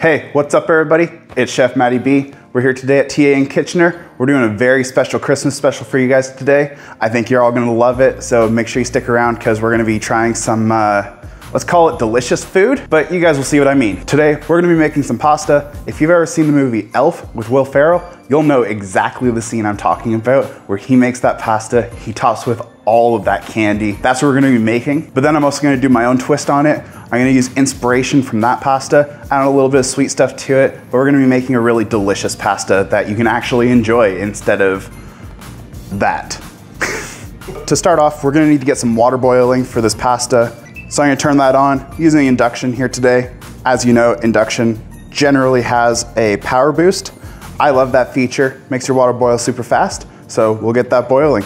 Hey, what's up everybody? It's Chef Matty B. We're here today at TA in Kitchener. We're doing a very special Christmas special for you guys today. I think you're all gonna love it, so make sure you stick around because we're gonna be trying some, let's call it delicious food, but you guys will see what I mean. Today, we're gonna be making some pasta. If you've ever seen the movie Elf with Will Ferrell, you'll know exactly the scene I'm talking about, where he makes that pasta, he tops with all of that candy. That's what we're gonna be making. But then I'm also gonna do my own twist on it. I'm gonna use inspiration from that pasta, add a little bit of sweet stuff to it, but we're gonna be making a really delicious pasta that you can actually enjoy instead of that. To start off, we're gonna need to get some water boiling for this pasta. So I'm gonna turn that on using the induction here today. As you know, induction generally has a power boost. I love that feature, makes your water boil super fast. So we'll get that boiling.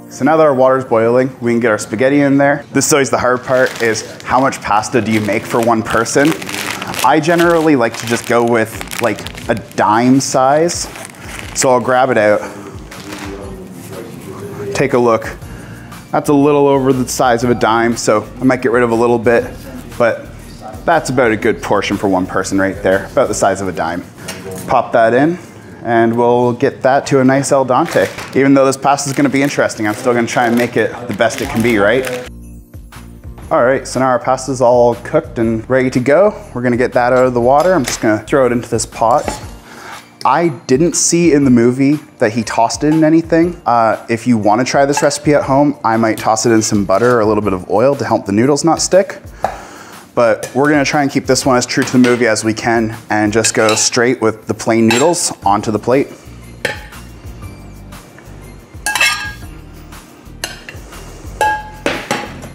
So now that our water's boiling, we can get our spaghetti in there. This is always the hard part, is how much pasta do you make for one person? I generally like to just go with like a dime size. So I'll grab it out, take a look. That's a little over the size of a dime, so I might get rid of a little bit, but that's about a good portion for one person right there, about the size of a dime. Pop that in, and we'll get that to a nice al dente. Even though this pasta is gonna be interesting, I'm still gonna try and make it the best it can be, right? All right, so now our pasta's all cooked and ready to go. We're gonna get that out of the water. I'm just gonna throw it into this pot. I didn't see in the movie that he tossed it in anything. If you wanna try this recipe at home, I might toss it in some butter or a little bit of oil to help the noodles not stick. But we're gonna try and keep this one as true to the movie as we can and just go straight with the plain noodles onto the plate.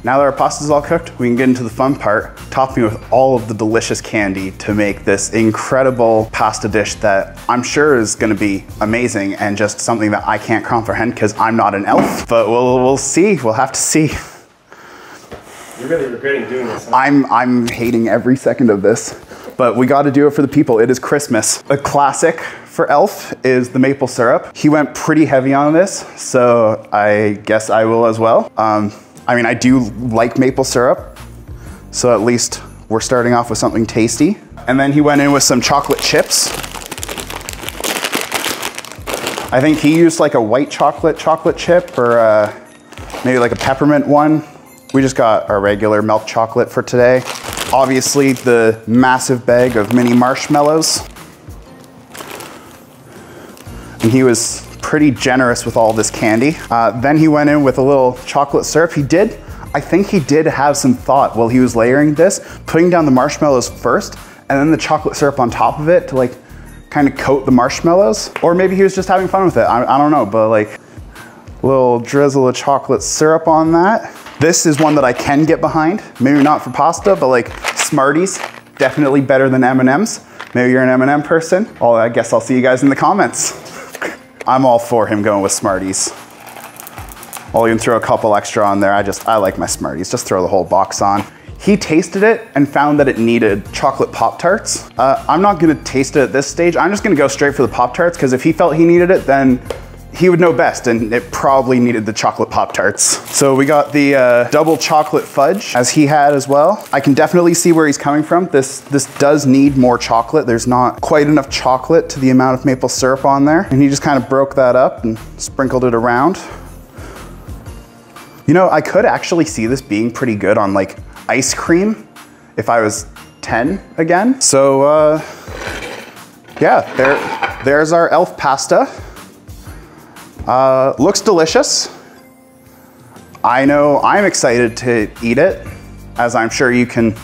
Now that our pasta's all cooked, we can get into the fun part, topping with all of the delicious candy to make this incredible pasta dish that I'm sure is gonna be amazing and just something that I can't comprehend because I'm not an elf. But we'll see, we'll have to see. You're really regretting doing this, huh? I'm hating every second of this, but we gotta do it for the people. It is Christmas. A classic for Elf is the maple syrup. He went pretty heavy on this, so I guess I will as well. I mean, I do like maple syrup, so at least we're starting off with something tasty. And then he went in with some chocolate chips. I think he used like a white chocolate chip or maybe like a peppermint one. We just got our regular milk chocolate for today. Obviously the massive bag of mini marshmallows. And he was pretty generous with all this candy. Then he went in with a little chocolate syrup. I think he did have some thought while he was layering this, putting down the marshmallows first and then the chocolate syrup on top of it to like kind of coat the marshmallows. Or maybe he was just having fun with it. I don't know, but like a little drizzle of chocolate syrup on that. This is one that I can get behind. Maybe not for pasta, but like Smarties, definitely better than M&Ms. Maybe you're an M&M person. Well, I guess I'll see you guys in the comments. I'm all for him going with Smarties. I'll even throw a couple extra on there. I like my Smarties, just throw the whole box on. He tasted it and found that it needed chocolate Pop-Tarts. I'm not gonna taste it at this stage. I'm just gonna go straight for the Pop-Tarts because if he felt he needed it, then he would know best, and it probably needed the chocolate Pop-Tarts. So we got the double chocolate fudge, as he had as well. I can definitely see where he's coming from. This does need more chocolate. There's not quite enough chocolate to the amount of maple syrup on there. And he just kind of broke that up and sprinkled it around. You know, I could actually see this being pretty good on like ice cream if I was 10 again. So yeah, there's our Elf pasta. Looks delicious. I know I'm excited to eat it, as I'm sure you can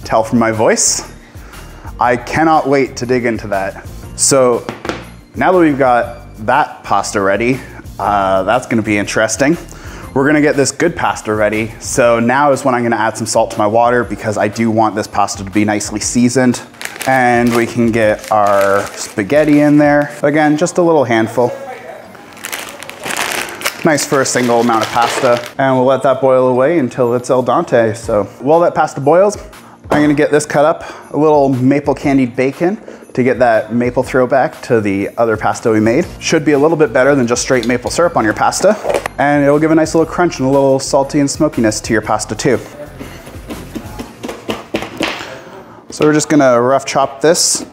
tell from my voice. I cannot wait to dig into that. So now that we've got that pasta ready, that's gonna be interesting. We're gonna get this good pasta ready. So now is when I'm gonna add some salt to my water because I do want this pasta to be nicely seasoned. And we can get our spaghetti in there. Again, just a little handful. Nice for a single amount of pasta, and we'll let that boil away until it's al dente. So while that pasta boils, I'm gonna get this cut up, a little maple candied bacon to get that maple throwback to the other pasta we made. Should be a little bit better than just straight maple syrup on your pasta. And it'll give a nice little crunch and a little salty and smokiness to your pasta too. So we're just gonna rough chop this.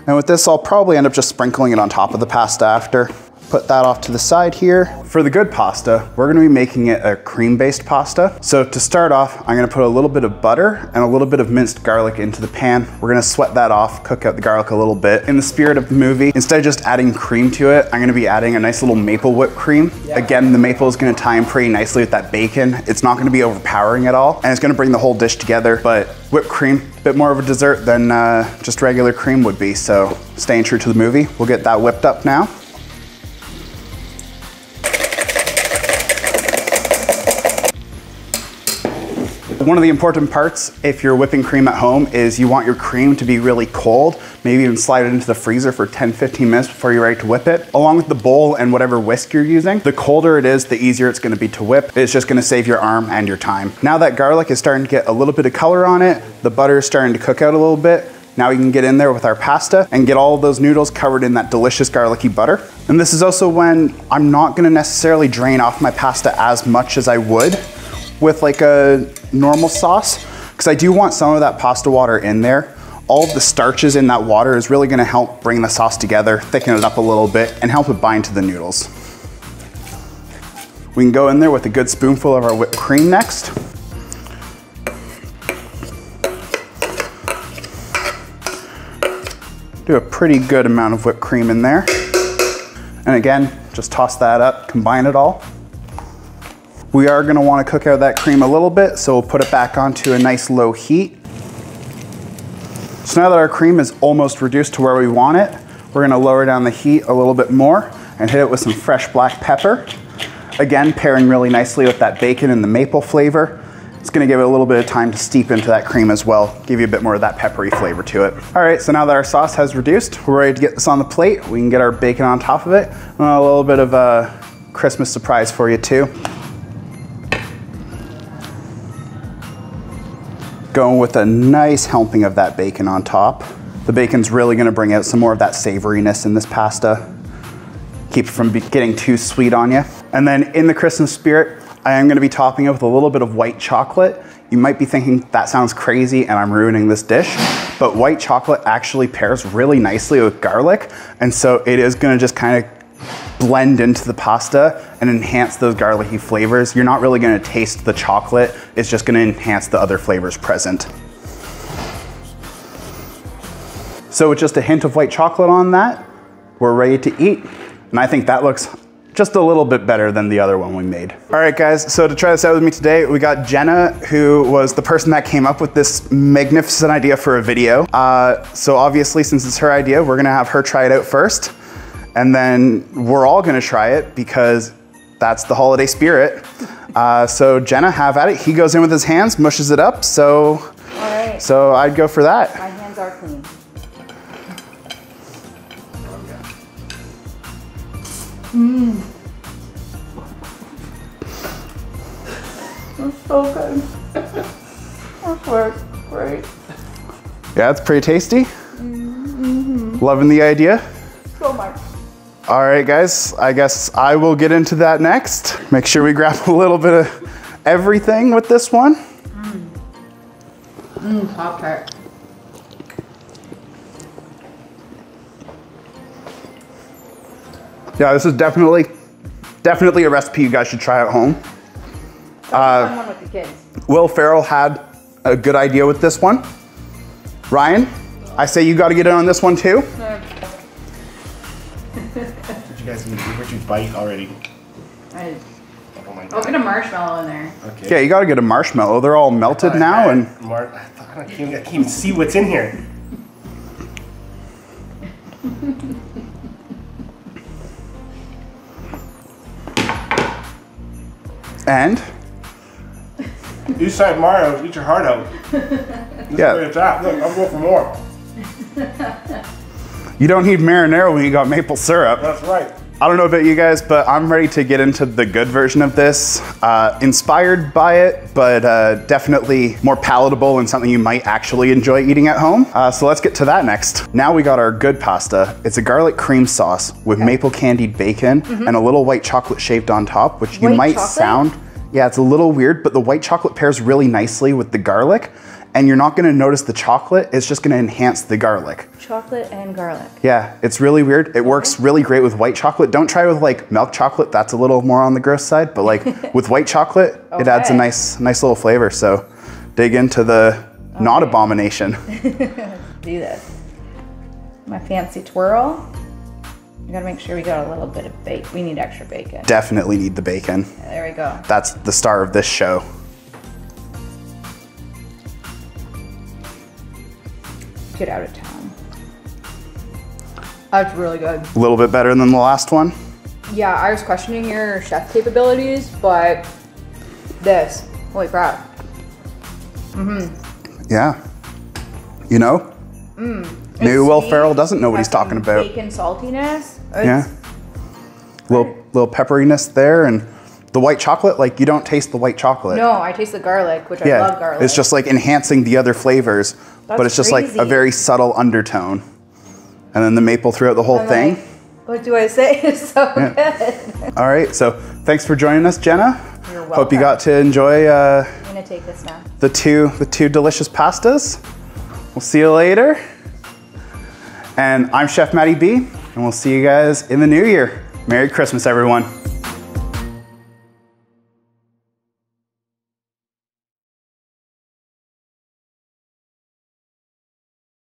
And with this, I'll probably end up just sprinkling it on top of the pasta after. Put that off to the side here. For the good pasta, we're gonna be making it a cream-based pasta. So to start off, I'm gonna put a little bit of butter and a little bit of minced garlic into the pan. We're gonna sweat that off, cook out the garlic a little bit. In the spirit of the movie, instead of just adding cream to it, I'm gonna be adding a nice little maple whipped cream. Again, the maple is gonna tie in pretty nicely with that bacon. It's not gonna be overpowering at all, and it's gonna bring the whole dish together. But whipped cream, a bit more of a dessert than just regular cream would be. So staying true to the movie, we'll get that whipped up now. One of the important parts, if you're whipping cream at home, is you want your cream to be really cold. Maybe even slide it into the freezer for 10-15 minutes before you're ready to whip it. Along with the bowl and whatever whisk you're using, the colder it is, the easier it's gonna be to whip. It's just gonna save your arm and your time. Now that garlic is starting to get a little bit of color on it, the butter is starting to cook out a little bit. Now we can get in there with our pasta and get all of those noodles covered in that delicious garlicky butter. And this is also when I'm not gonna necessarily drain off my pasta as much as I would with like a normal sauce, because I do want some of that pasta water in there. All of the starches in that water is really gonna help bring the sauce together, thicken it up a little bit, and help it bind to the noodles. We can go in there with a good spoonful of our whipped cream next. Do a pretty good amount of whipped cream in there. And again, just toss that up, combine it all. We are gonna wanna cook out that cream a little bit, so we'll put it back onto a nice low heat. So now that our cream is almost reduced to where we want it, we're gonna lower down the heat a little bit more and hit it with some fresh black pepper. Again, pairing really nicely with that bacon and the maple flavor. It's gonna give it a little bit of time to steep into that cream as well, give you a bit more of that peppery flavor to it. All right, so now that our sauce has reduced, we're ready to get this on the plate. We can get our bacon on top of it. A little bit of a Christmas surprise for you too. Going with a nice helping of that bacon on top. The bacon's really gonna bring out some more of that savoriness in this pasta. Keep it from getting too sweet on you. And then in the Christmas spirit, I am gonna be topping it with a little bit of white chocolate. You might be thinking that sounds crazy and I'm ruining this dish, but white chocolate actually pairs really nicely with garlic. And so it is gonna just kind of blend into the pasta and enhance those garlicky flavors. You're not really gonna taste the chocolate, it's just gonna enhance the other flavors present. So with just a hint of white chocolate on that, we're ready to eat. And I think that looks just a little bit better than the other one we made. All right guys, so to try this out with me today, we got Jenna, who was the person that came up with this magnificent idea for a video. So obviously, since it's her idea, we're gonna have her try it out first. And then we're all gonna try it because that's the holiday spirit. So Jenna, have at it. He goes in with his hands, mushes it up. So, all right. So I'd go for that. My hands are clean. Mmm. That's so good. That works great. Yeah, it's pretty tasty. Mm-hmm. Loving the idea. So much. All right, guys, I guess I will get into that next. Make sure we grab a little bit of everything with this one. Pop tart. Yeah, this is definitely a recipe you guys should try at home. Fun one with the kids. Will Ferrell had a good idea with this one. Ryan, I say you got to get in on this one too. Did you guys eat Richard's bite already? Oh my God. I'll get a marshmallow in there. Okay. Yeah, you got to get a marshmallow. They're all melted now, and I can't even see what's in here. and Eastside Mario, eat your heart out. yeah, Look, I'm going for more. You don't need marinara when you got maple syrup. That's right. I don't know about you guys, but I'm ready to get into the good version of this. Inspired by it, but definitely more palatable and something you might actually enjoy eating at home. So let's get to that next. Now we got our good pasta. It's a garlic cream sauce with maple candied bacon and a little white chocolate shaved on top, which you might sound, yeah, it's a little weird, but the white chocolate pairs really nicely with the garlic. and you're not gonna notice the chocolate. It's just gonna enhance the garlic. Chocolate and garlic. Yeah, it's really weird. It works really great with white chocolate. Don't try with like milk chocolate. That's a little more on the gross side, but like with white chocolate, it adds a nice little flavor. So dig into the not abomination. Let's do this. My fancy twirl. We gotta make sure we got a little bit of bacon. We need extra bacon. Definitely need the bacon. Yeah, there we go. That's the star of this show. Get out of town. That's really good. A little bit better than the last one. Yeah, I was questioning your chef capabilities, but this, holy crap. Yeah. You know? Maybe Will Ferrell doesn't know what he's talking about. Bacon saltiness. Yeah. Little pepperiness there, and the white chocolate, like you don't taste the white chocolate. No, I taste the garlic, which I love garlic. It's just like enhancing the other flavors, but it's just like a very subtle undertone. And then the maple throughout the whole thing. Like, what do I say? It's so good. All right, so thanks for joining us, Jenna. You're welcome. Hope you got to enjoy I'm gonna take this now. the two delicious pastas. We'll see you later. And I'm Chef Matty B, and we'll see you guys in the new year. Merry Christmas, everyone.